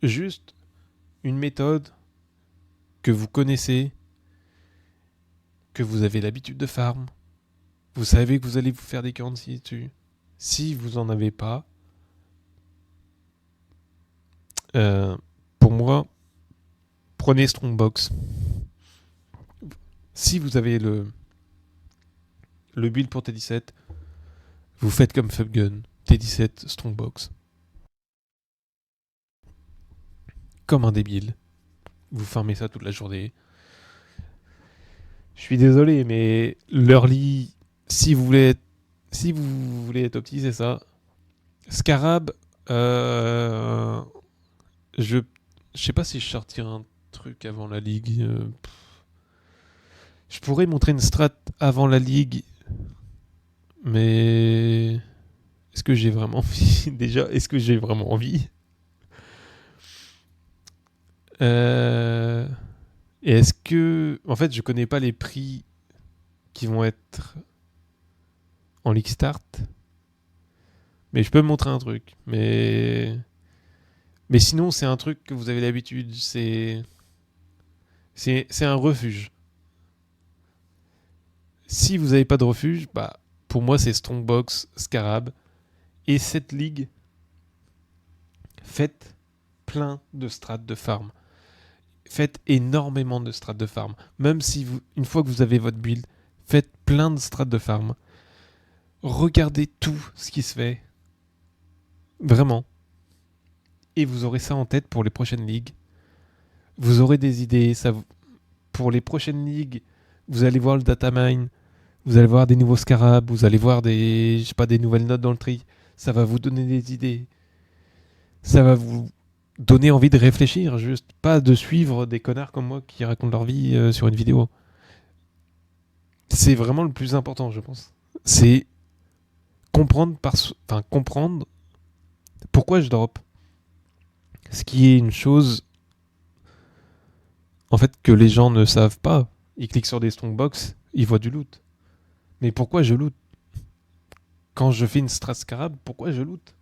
Juste une méthode que vous connaissez que vous avez l'habitude de farm. Vous savez que vous allez vous faire des currencies dessus. Si vous en avez pas, pour moi, prenez Strongbox. Si vous avez le build pour T17, vous faites comme Fubgun, T17 Strongbox. Comme un débile. Vous farmez ça toute la journée. Je suis désolé, mais l'early, si vous voulez être opti, c'est ça. Scarab, je sais pas si je sortirai un truc avant la ligue. Je pourrais montrer une strat avant la ligue, mais est-ce que j'ai vraiment envie déjà? Est-ce que j'ai vraiment envie? Et est-ce que... En fait, je connais pas les prix qui vont être en League Start. Mais je peux me montrer un truc. Mais sinon, c'est un truc que vous avez l'habitude. C'est un refuge. Si vous n'avez pas de refuge, bah, pour moi, c'est Strongbox, Scarab. Et cette ligue, faites plein de strats de farm. Faites énormément de strats de farm. Même si une fois que vous avez votre build, faites plein de strats de farm. Regardez tout ce qui se fait. Vraiment. Et vous aurez ça en tête pour les prochaines ligues. Vous aurez des idées. Pour les prochaines ligues, vous allez voir le datamine. Vous allez voir des nouveaux scarabs. Vous allez voir des nouvelles notes dans le tri. Ça va vous donner des idées. Ça va vous donner envie de réfléchir. Juste pas de suivre des connards comme moi qui racontent leur vie sur une vidéo. C'est vraiment le plus important, je pense. C'est comprendre pourquoi je drop. Ce qui est une chose, en fait, que les gens ne savent pas. Ils cliquent sur des strongbox, ils voient du loot. Mais pourquoi je loot? Quand je fais une strat scarab, pourquoi je loot?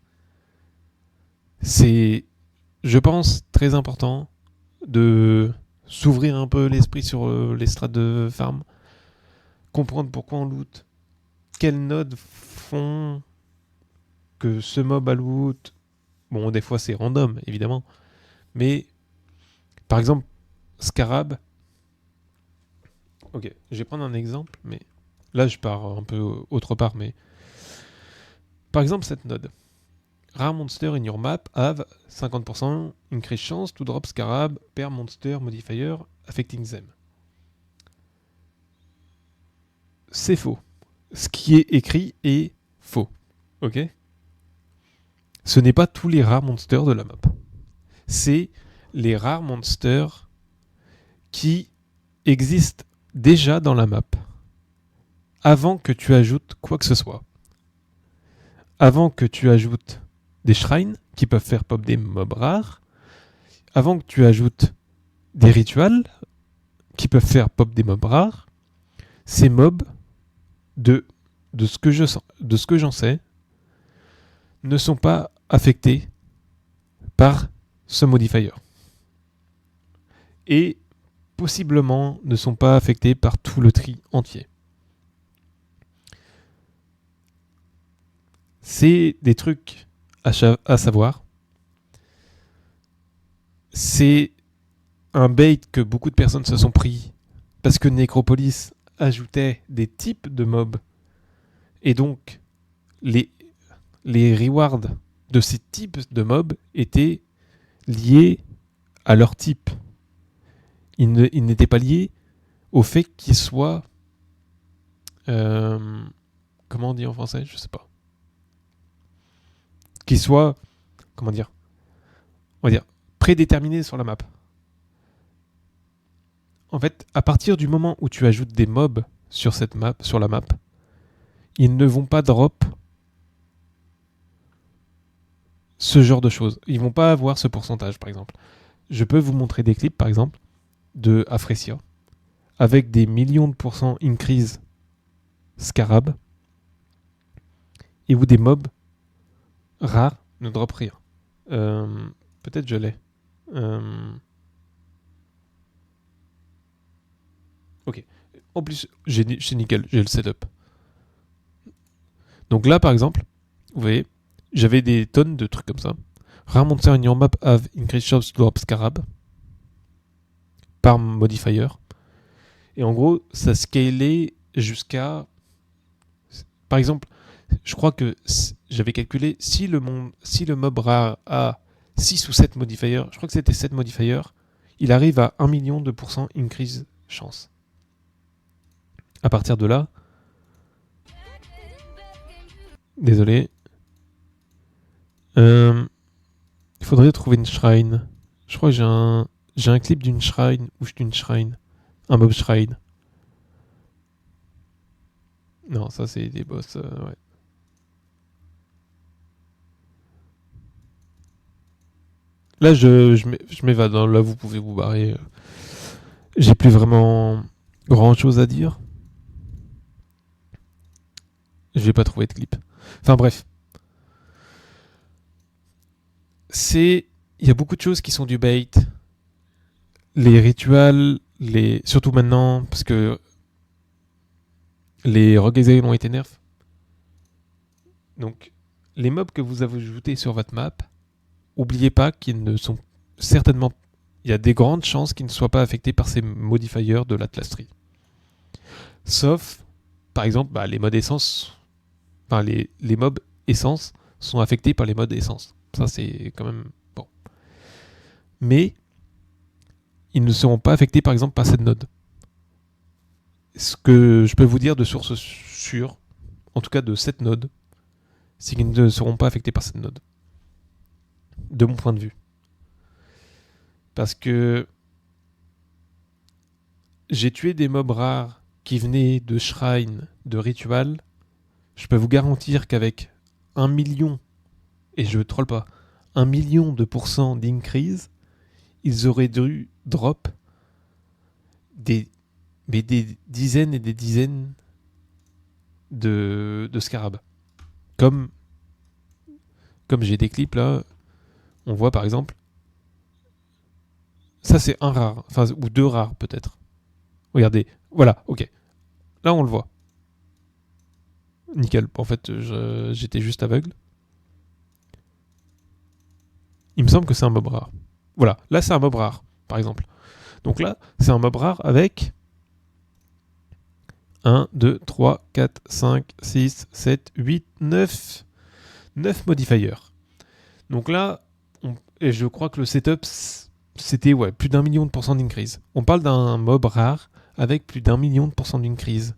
C'est, je pense, très important de s'ouvrir un peu l'esprit sur les strats de farm. Comprendre pourquoi on loot. Quelles nodes font que ce mob a loot. Bon, des fois c'est random, évidemment. Mais, par exemple, Scarab. Ok, je vais prendre un exemple, mais là je pars un peu autre part. Mais par exemple, cette node. Rare monster in your map have 50% increase chance to drop Scarab per monster modifier affecting them. C'est faux. Ce qui est écrit est faux. Ok? Ce n'est pas tous les rares monsters de la map. C'est les rares monsters qui existent déjà dans la map avant que tu ajoutes quoi que ce soit. Avant que tu ajoutes des shrines qui peuvent faire pop des mobs rares, avant que tu ajoutes des rituals qui peuvent faire pop des mobs rares, ces mobs, de ce que j'en sais, ne sont pas affectés par ce modifier. Et possiblement ne sont pas affectés par tout le tri entier. C'est des trucs à savoir. C'est un bait que beaucoup de personnes se sont pris parce que Necropolis ajoutait des types de mobs et donc les rewards de ces types de mobs étaient liés à leur type. Ils n'étaient pas liés au fait qu'ils soient comment on dit en français, je sais pas, qu'ils soient, comment dire, on va dire prédéterminés sur la map. En fait, à partir du moment où tu ajoutes des mobs sur cette map, sur la map, ils ne vont pas drop ce genre de choses. Ils vont pas avoir ce pourcentage, par exemple. Je peux vous montrer des clips, par exemple, de Afresia, avec des millions de pourcents increase Scarab, et où des mobs rares ne drop rien. Peut-être je l'ai. Ok. En plus, c'est nickel, j'ai le setup. Donc là, par exemple, vous voyez, j'avais des tonnes de trucs comme ça. Rare monster in your map have increased shops drop scarab par modifier. Et en gros, ça scalait jusqu'à... Par exemple, je crois que j'avais calculé, si le mob rare a 6 ou 7 modifiers, je crois que c'était 7 modifiers, il arrive à 1 million de pourcents increase chance. À partir de là, désolé, il faudrait trouver une shrine. Je crois que j'ai un clip d'une shrine, ou d'une shrine, un mob shrine. Non, ça c'est des boss, ouais. Là, je m'évade. Hein. Là, vous pouvez vous barrer. J'ai plus vraiment grand chose à dire. Je vais pas trouver de clip. Enfin bref. Il y a beaucoup de choses qui sont du bait. Les rituels, surtout maintenant, parce que les Rogue Exile ont été nerfs. Donc, les mobs que vous avez ajoutés sur votre map, oubliez pas qu'ils ne sont certainement... Il y a des grandes chances qu'ils ne soient pas affectés par ces modifiers de l'Atlas Tree. Sauf, par exemple, les modes essence... Enfin, les mobs essence sont affectés par les modes essence. Ça, c'est quand même... Bon. Mais, ils ne seront pas affectés, par exemple, par cette node. Ce que je peux vous dire de source sûre, en tout cas de cette node, c'est qu'ils ne seront pas affectés par cette node. De mon point de vue. Parce que j'ai tué des mobs rares qui venaient de shrine, de ritual. Je peux vous garantir qu'avec 1 million, et je ne troll pas, 1 million de pourcents d'increase, ils auraient dû drop des dizaines et des dizaines de scarabs. Comme j'ai des clips là, on voit par exemple, ça c'est un rare, enfin ou deux rares peut-être. Regardez, voilà, ok. Là on le voit. Nickel. En fait, j'étais juste aveugle. Il me semble que c'est un mob rare. Voilà, là c'est un mob rare, par exemple. Donc là, c'est un mob rare avec 1, 2, 3, 4, 5, 6, 7, 8, 9 modifiers. Donc là, et je crois que le setup, c'était plus d'1 million de pourcents d'increase. On parle d'un mob rare avec plus d'1 million de pourcents d'increase.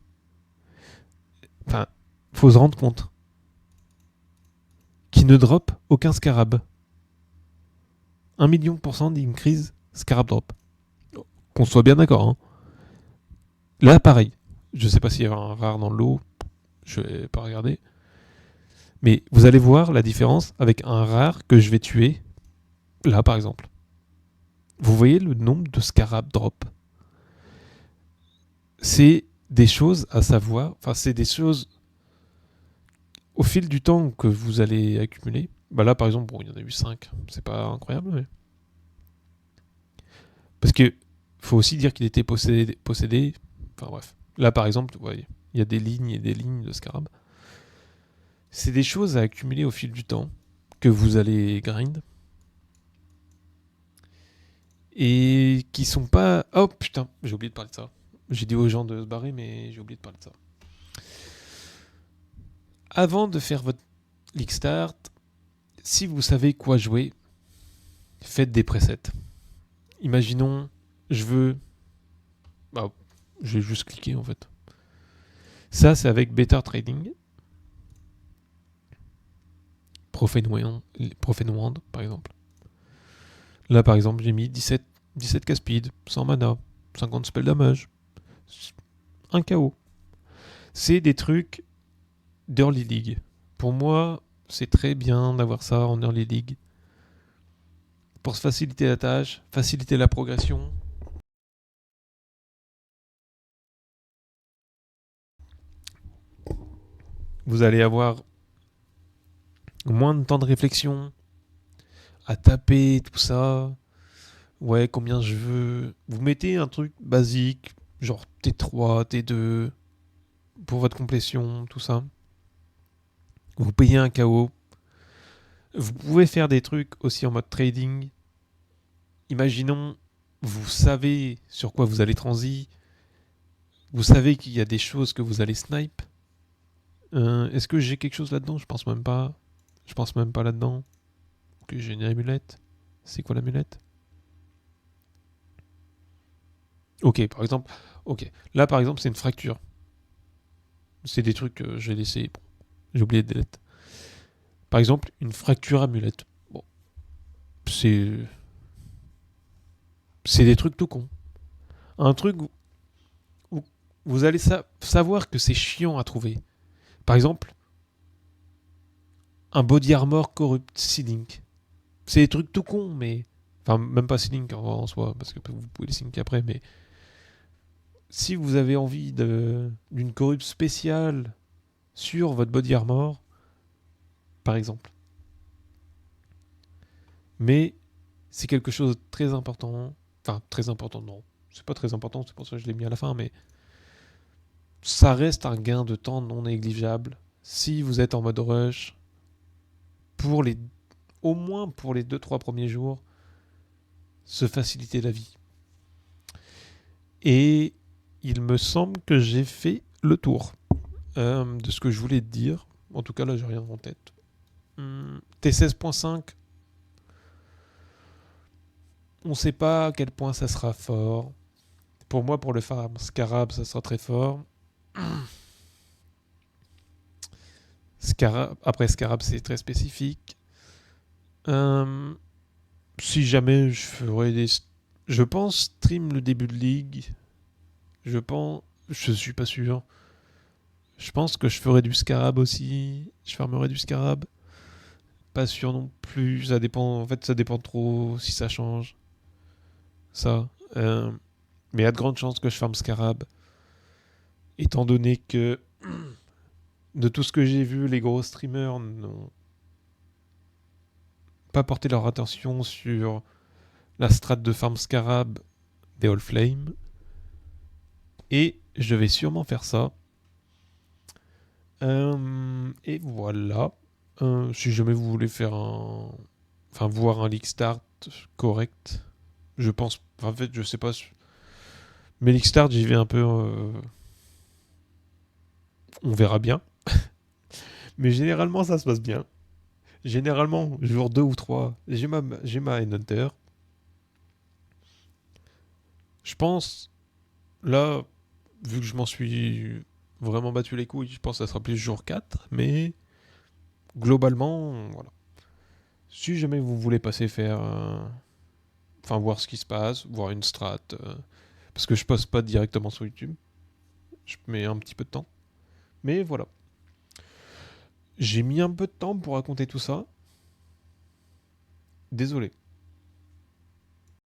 Enfin, faut se rendre compte. Qui ne drop aucun scarab. 1 million de pourcents d'increase scarab drop. Qu'on soit bien d'accord. Hein. Là, pareil. Je sais pas s'il y avait un rare dans le lot. Je vais pas regarder. Mais vous allez voir la différence avec un rare que je vais tuer. Là, par exemple. Vous voyez le nombre de scarab drop. C'est des choses à savoir. Enfin, c'est des choses au fil du temps que vous allez accumuler. Là, par exemple, il y en a eu 5. C'est pas incroyable, mais... Parce que faut aussi dire qu'il était possédé. Enfin bref. Là, par exemple, vous voyez, il y a des lignes et des lignes de scarab. C'est des choses à accumuler au fil du temps que vous allez grind. Et qui sont pas... Oh putain, j'ai oublié de parler de ça. J'ai dit aux gens de se barrer, mais j'ai oublié de parler de ça. Avant de faire votre League Start, si vous savez quoi jouer, faites des presets. Imaginons, je vais juste cliquer en fait. Ça, c'est avec Better Trading. Profane Wand, par exemple. Là, par exemple, j'ai mis 17 K-Speed, 100 mana, 50 spell damage, 1 KO. C'est des trucs d'Early League. Pour moi, c'est très bien d'avoir ça en Early League. Pour se faciliter la tâche, faciliter la progression. Vous allez avoir moins de temps de réflexion à taper, tout ça. Ouais, combien je veux. Vous mettez un truc basique, genre T3, T2, pour votre complétion, tout ça. Vous payez un KO. Vous pouvez faire des trucs aussi en mode trading. Imaginons, vous savez sur quoi vous allez transi, vous savez qu'il y a des choses que vous allez snipe. Est-ce que j'ai quelque chose là-dedans? Je pense même pas. Je pense même pas là-dedans. Ok, j'ai une amulette. C'est quoi l'amulette? Ok, par exemple. Ok, là par exemple, c'est une fracture. C'est des trucs que j'ai laissé. Bon, j'ai oublié de delete. Par exemple, une fracture amulette. Bon, c'est. C'est des trucs tout cons. Un truc où vous allez savoir que c'est chiant à trouver. Par exemple, un body armor corrupt Sealink. C'est des trucs tout cons, mais. Enfin, même pas Sealink en soi, parce que vous pouvez les sync après, mais. Si vous avez envie d'une corrupt spéciale sur votre body armor, par exemple. Mais c'est quelque chose de très important. Enfin, très important, non. C'est pas très important, c'est pour ça que je l'ai mis à la fin, mais ça reste un gain de temps non négligeable si vous êtes en mode rush pour les au moins pour les 2-3 premiers jours, se faciliter la vie. Et il me semble que j'ai fait le tour de ce que je voulais te dire. En tout cas, là, j'ai rien en tête. T16.5, on sait pas à quel point ça sera fort. Pour moi, pour le farm Scarab, ça sera très fort. Scarab, après Scarab, c'est très spécifique. Si jamais je ferais des... Je pense stream le début de ligue. Je pense... Je suis pas sûr. Je pense que je ferais du Scarab aussi. Je fermerais du Scarab. Pas sûr non plus. Ça dépend. En fait, ça dépend trop si ça change. Ça. Mais il y a de grandes chances que je ferme Scarab. Étant donné que de tout ce que j'ai vu, les gros streamers n'ont pas porté leur attention sur la strat de farm Scarab des All Flame. Et je vais sûrement faire ça. Et voilà. Si jamais vous voulez faire un... Enfin, voir un league start correct, je pense... En fait, je sais pas... Mais league start, j'y vais un peu... On verra bien. Mais généralement, ça se passe bien. Généralement, jour 2 ou 3, j'ai ma Hunter. Je pense, là, vu que je m'en suis vraiment battu les couilles, je pense que ça sera plus jour 4. Mais globalement, voilà. Si jamais vous voulez passer faire... Enfin, voir ce qui se passe, voir une strat... parce que je poste pas directement sur YouTube. Je mets un petit peu de temps. Mais voilà. J'ai mis un peu de temps pour raconter tout ça. Désolé.